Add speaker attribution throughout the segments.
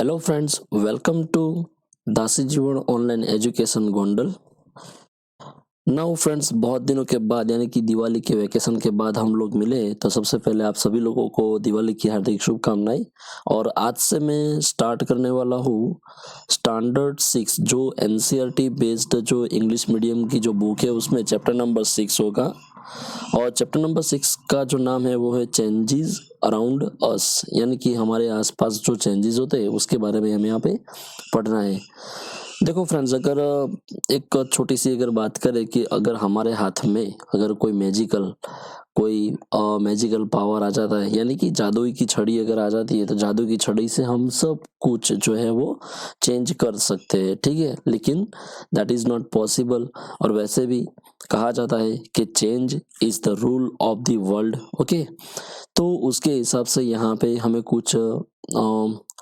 Speaker 1: Hello friends, welcome to दासी जीवन online education Gondal. Now friends, बहुत दिनों के बाद यानी कि दिवाली के वैकेशन के बाद हम लोग मिले, तो सबसे पहले आप सभी लोगों को दिवाली की हार्दिक शुभकामनाएं। और आज से मैं स्टार्ट करने वाला हूँ स्टैंडर्ड 6 जो एनसीईआरटी बेस्ड जो इंग्लिश मीडियम की जो बुक है उसमें चैप्टर नंबर 6 होगा। और चैप्टर नंबर 6 का जो नाम है वो है चेंजेस अराउंड अस, यानी कि हमारे आसपास जो चेंजेस होते हैं उसके बारे में हमें यहाँ पे पढ़ना है। देखो फ्रेंड्स, अगर एक छोटी सी अगर बात करें कि अगर हमारे हाथ में अगर कोई मैजिकल पावर आ जाता है, यानी कि जादुई की छड़ी अगर आ जाती है, तो जादू की छड़ी से हम सब कुछ जो है वो चेंज कर सकते हैं, ठीक है। लेकिन दैट इज नॉट पॉसिबल। और वैसे भी कहा जाता है कि change is the rule of the world, okay. तो उसके हिसाब से यहाँ पे हमें कुछ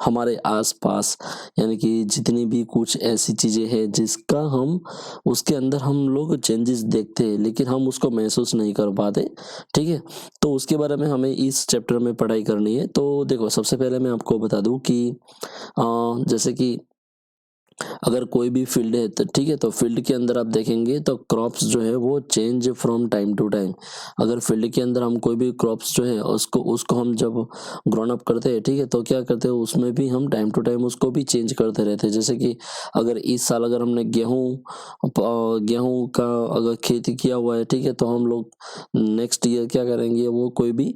Speaker 1: हमारे आसपास यानी कि जितनी भी कुछ ऐसी चीजें हैं जिसका हम उसके अंदर हम लोग चेंजेस देखते हैं लेकिन हम उसको महसूस नहीं कर पाते, ठीक है। तो उसके बारे में हमें इस चैप्टर में पढ़ाई करनी है। तो देखो, सबसे पहले मैं आपको बता दूं कि जैसे कि अगर कोई भी फील्ड है तो ठीक है, तो फील्ड के अंदर आप देखेंगे तो क्रॉप्स जो है वो change from time to time. अगर फील्ड के अंदर हम कोई भी क्रॉप्स जो है उसको उसको हम जब ग्रोन अप करते हैं, ठीक है, तो क्या करते हैं उसमें भी हम टाइम टू टाइम उसको भी चेंज करते रहते हैं। जैसे कि अगर इस साल अगर हमने गेहूं का अगर खेती किया हुआ है, ठीक है, तो हम लोग नेक्स्ट ईयर क्या करेंगे, वो कोई भी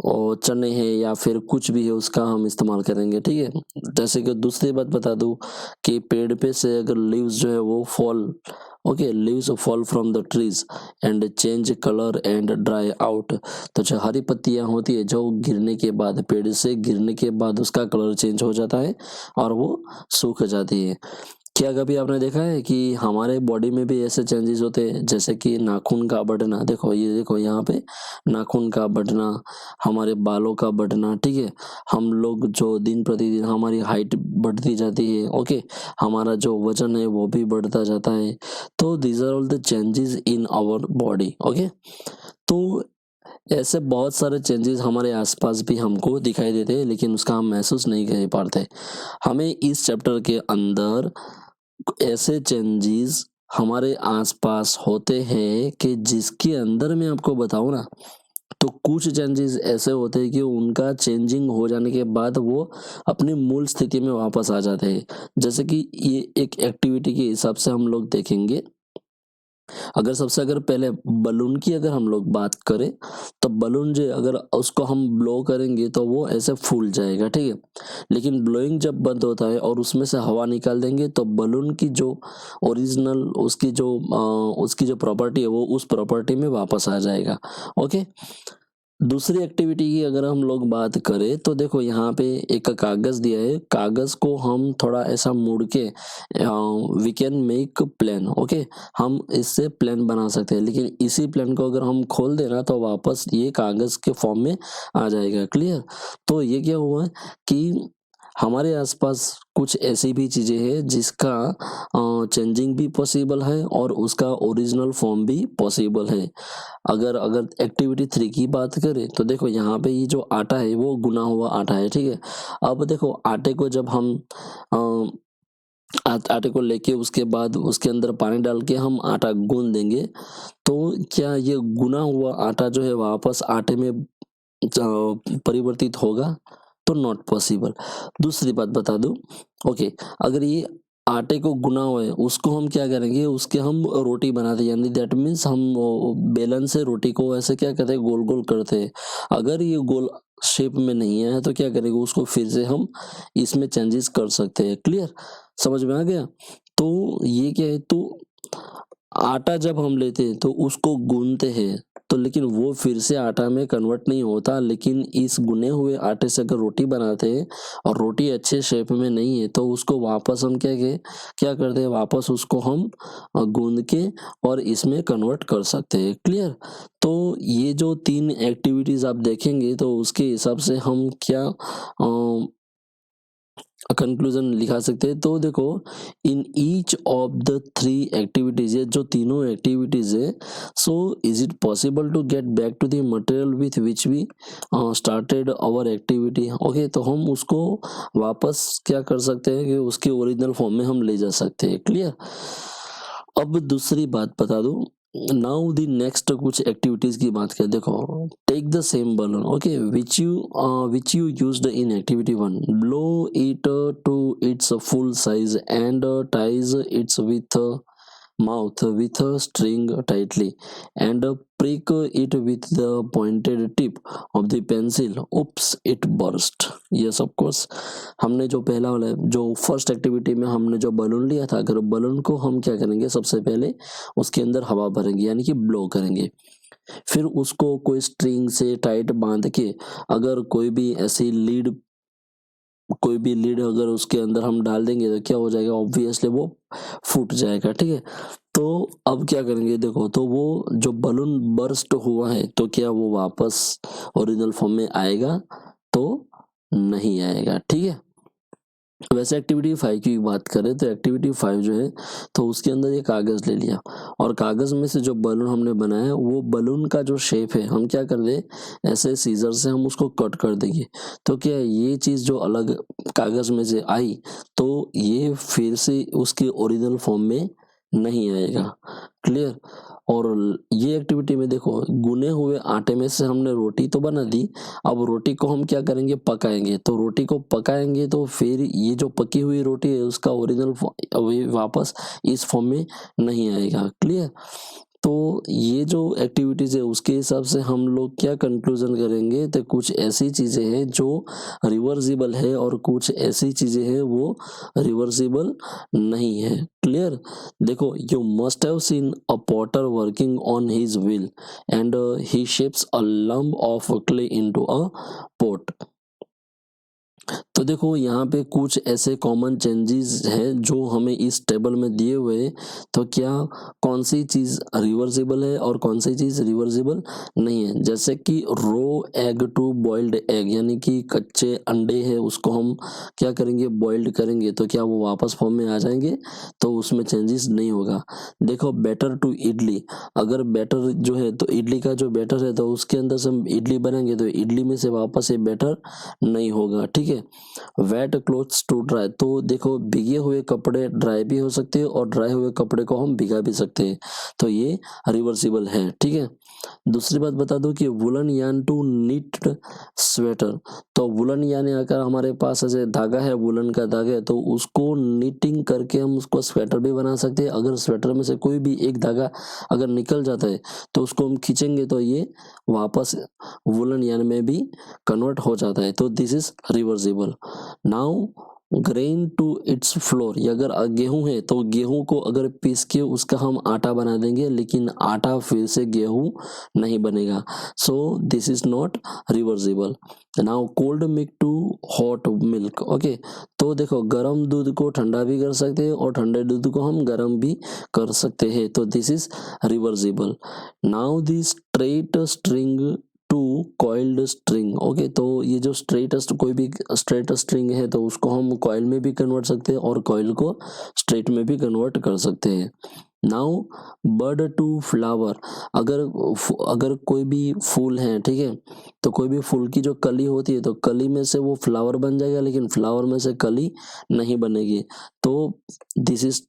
Speaker 1: और चने हैं या फिर कुछ भी है उसका हम इस्तेमाल करेंगे, ठीक है। जैसे कि दूसरी बात बता दूं कि पेड़ पे से अगर लीव्स जो है वो leaves fall from the trees and change colour and dry out. तो जो हरी पत्तियां होती है जो गिरने के बाद, पेड़ से गिरने के बाद उसका कलर चेंज हो जाता है और वो सूख जाती है। क्या कभी आपने देखा है कि हमारे बॉडी में भी ऐसे चेंजेस होते हैं, जैसे कि नाखून का बढ़ना, देखो ये देखो यहाँ पे नाखून का बढ़ना, हमारे बालों का बढ़ना, ठीक है। हम लोग जो दिन प्रतिदिन हमारी हाइट बढ़ती जाती है, ओके, हमारा जो वजन है वो भी बढ़ता जाता है। तो these are all the changes in our body, okay. तो ऐसे बहुत सारे चेंजेस हमारे आसपास भी हमको दिखाई देते हैं लेकिन उसका हम महसूस नहीं कर पाते। हमें इस चैप्टर के अंदर ऐसे चेंजेस हमारे आसपास होते हैं कि जिसके अंदर मैं आपको बताऊं ना, तो कुछ चेंजेस ऐसे होते हैं कि उनका चेंजिंग हो जाने के बाद वो अपनी मूल स्थिति में वापस आ जाते हैं। जैसे कि ये एक एक्टिविटी के हिसाब से हम लोग देखेंगे। अगर पहले बलून की अगर हम लोग बात करें, तो बलून जो अगर उसको हम ब्लो करेंगे तो वो ऐसे फूल जाएगा, ठीक है। लेकिन ब्लोइंग जब बंद होता है और उसमें से हवा निकाल देंगे तो बलून की जो ओरिजिनल उसकी जो प्रॉपर्टी है वो उस प्रॉपर्टी में वापस आ जाएगा, ओके। दूसरी एक्टिविटी की अगर हम लोग बात करें तो देखो यहाँ पे एक कागज दिया है, कागज को हम थोड़ा ऐसा मोड़ के we can make plan, okay. हम इससे प्लान बना सकते हैं, लेकिन इसी प्लान को अगर हम खोल देना तो वापस ये कागज के फॉर्म में आ जाएगा, क्लियर। तो ये क्या हुआ कि हमारे आसपास कुछ ऐसी भी चीजें हैं जिसका चेंजिंग भी पॉसिबल है और उसका ओरिजिनल फॉर्म भी पॉसिबल है। अगर अगर एक्टिविटी 3 की बात करें तो देखो यहाँ पे ये जो आटा है वो गुना हुआ आटा है, ठीक है। अब देखो आटे को जब हम आटे को लेके उसके बाद उसके अंदर पानी डाल के हम आटा गूंद देंगे, तो क्या ये गुना हुआ आटा जो है वापस आटे में परिवर्तित होगा? तो नॉट पॉसिबल। दूसरी बात बता दूं, ओके, अगर ये आटे को गुना हुआ है उसको हम क्या करेंगे, उसके हम रोटी बनाते हैं, यानी दैट मीन्स हम बेलन से रोटी को ऐसे क्या करते हैं, गोल गोल करते हैं। अगर ये गोल शेप में नहीं है तो क्या करेंगे, उसको फिर से हम इसमें चेंजेस कर सकते हैं, क्लियर, समझ में आ गया। तो ये क्या है, तो आटा जब हम लेते हैं तो उसको गूंथते हैं, तो लेकिन वो फिर से आटा में कन्वर्ट नहीं होता, लेकिन इस गुने हुए आटे से अगर रोटी बनाते हैं और रोटी अच्छे शेप में नहीं है तो उसको वापस हम क्या करते हैं, वापस उसको हम गूंद के और इसमें कन्वर्ट कर सकते हैं, क्लियर। तो ये जो 3 एक्टिविटीज आप देखेंगे तो उसके हिसाब से हम क्या कंक्लूजन लिखा सकते हैं। तो देखो in each of the 3 activities, ये जो तीनों एक्टिविटीज है, so is it possible to get back to the material with which we started our activity. Okay, तो हम उसको वापस क्या कर सकते हैं कि उसके ओरिजिनल फॉर्म में हम ले जा सकते हैं। क्लियर। अब दूसरी बात बता दूं, नाउ द नेक्स्ट कुछ एक्टिविटीज की बात करें। देखो take the same balloon, okay, which you used in activity 1, blow it to its full size and ties its with mouth with a string tightly and prick it with the pointed tip of the pencil. Oops, it burst. Yes, of course. हमने जो पहला वाला जो first activity में हमने जो balloon लिया था, अगर बलून को हम क्या करेंगे, सबसे पहले उसके अंदर हवा भरेंगे यानी कि ब्लो करेंगे, फिर उसको कोई स्ट्रिंग से टाइट बांध के अगर कोई भी लीड अगर उसके अंदर हम डाल देंगे तो क्या हो जाएगा, ऑब्वियसली वो फूट जाएगा। ठीक है, तो अब क्या करेंगे, देखो तो वो जो बलून बर्स्ट हुआ है तो क्या वो वापस ओरिजिनल फॉर्म में आएगा, तो नहीं आएगा। ठीक है, वैसे एक्टिविटी 5 की बात करें तो एक्टिविटी 5 जो है तो उसके अंदर ये कागज ले लिया और कागज में से जो बलून हमने बनाया वो बलून का जो शेप है हम क्या कर दे, ऐसे सीजर से हम उसको कट कर देंगे। तो क्या ये चीज जो अलग कागज में से आई तो ये फिर से उसके ओरिजिनल फॉर्म में नहीं आएगा। क्लियर। और ये एक्टिविटी में देखो गुने हुए आटे में से हमने रोटी तो बना दी, अब रोटी को हम क्या करेंगे, पकाएंगे। तो रोटी को पकाएंगे तो फिर ये जो पकी हुई रोटी है उसका ओरिजिनल वापस इस फॉर्म में नहीं आएगा। क्लियर। तो ये जो एक्टिविटीज है उसके हिसाब से हम लोग क्या कंक्लूजन करेंगे, तो कुछ ऐसी चीजें हैं जो रिवर्सिबल है और कुछ ऐसी चीजें हैं वो रिवर्सिबल नहीं है। क्लियर। देखो you must have seen a Potter working on his wheel and he shapes a lump of clay into a pot. तो देखो यहाँ पे कुछ ऐसे कॉमन चेंजेस हैं जो हमें इस टेबल में दिए हुए हैं। तो क्या कौन सी चीज रिवर्सिबल है और कौन सी चीज रिवर्सिबल नहीं है, जैसे कि रो एग टू बॉइल्ड एग, यानी कि कच्चे अंडे है उसको हम क्या करेंगे, बॉइल्ड करेंगे तो क्या वो वापस फॉर्म में आ जाएंगे, तो उसमें चेंजेस नहीं होगा। देखो बैटर टू इडली, अगर बैटर जो है तो इडली का जो बैटर है तो उसके अंदर से हम इडली बनाएंगे तो इडली में से वापस ये बैटर नहीं होगा। ठीक है। वेट क्लोथ्स टू ड्राई, तो देखो भीगे हुए कपड़े ड्राई भी हो सकते हैं और ड्राई हुए कपड़े को हम भिगा भी सकते हैं, तो ये रिवर्सिबल है। ठीक है। दूसरी बात बता दो कि वुलन यान टू निट स्वेटर, तो वुलन यानी अगर हमारे पास ऐसे धागा है, वुलन का धागा है, तो उसको निटिंग करके हम उसको स्वेटर भी बना सकते हैं। अगर स्वेटर में से कोई भी एक धागा अगर निकल जाता है तो उसको हम खींचेंगे तो ये वापस वुलन यान में भी कन्वर्ट हो जाता है, तो this is reversible. Now grain to its flour, ये अगर गेहूं है तो गेहूं को अगर पीस के उसका हम आटा बना देंगे, लेकिन आटा फिर से गेहूं नहीं बनेगा, so this is not reversible. Now cold milk to hot milk, okay, तो देखो गर्म दूध को ठंडा भी कर सकते हैं और ठंडे दूध को हम गर्म भी कर सकते हैं, तो this is reversible. Now the straight string to coiled string, okay, तो ये जो कोई भी स्ट्रेट स्ट्रिंग है तो उसको हम कॉइल में भी कन्वर्ट सकते हैं और कॉइल को स्ट्रेट में भी कन्वर्ट कर सकते हैं। नाउ बर्ड टू फ्लावर, अगर कोई भी फूल है, ठीक है, तो कोई भी फूल की जो कली होती है तो कली में से वो फ्लावर बन जाएगा, लेकिन फ्लावर में से कली नहीं बनेगी, तो this is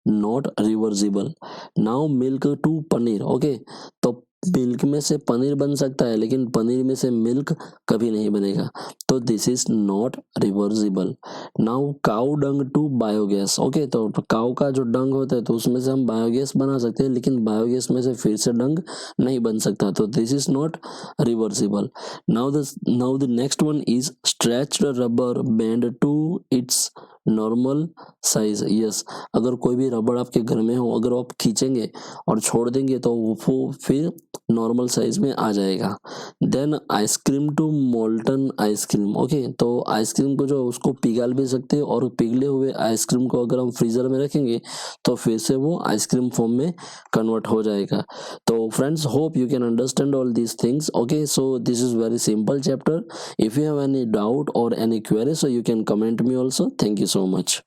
Speaker 1: not reversible. Now milk to paneer, okay, तो मिल्क में से पनीर बन सकता है लेकिन पनीर में से मिल्क कभी नहीं बनेगा, तो this is not reversible. Now cow dung to biogas, okay, तो काउ का जो डंग होता है तो उसमें से हम बायोगैस बना सकते हैं, लेकिन बायोगैस में से फिर से डंग नहीं बन सकता, तो this is not reversible. Now the next one is stretched rubber band to its normal size. Yes, अगर कोई भी रबड़ आपके घर में हो, अगर आप खींचेंगे और छोड़ देंगे तो वो फिर नॉर्मल साइज में आ जाएगा। Then ice cream to molten ice cream. Okay, तो आइसक्रीम को जो उसको पिघल भी सकते हैं और पिघले हुए आइसक्रीम को अगर हम फ्रीजर में रखेंगे तो फिर से वो आइसक्रीम फॉर्म में कन्वर्ट हो जाएगा। तो friends, hope you can understand all these things. Okay, so this is very simple chapter. If you have any doubt or any query, so you can comment me also. Thank you so much.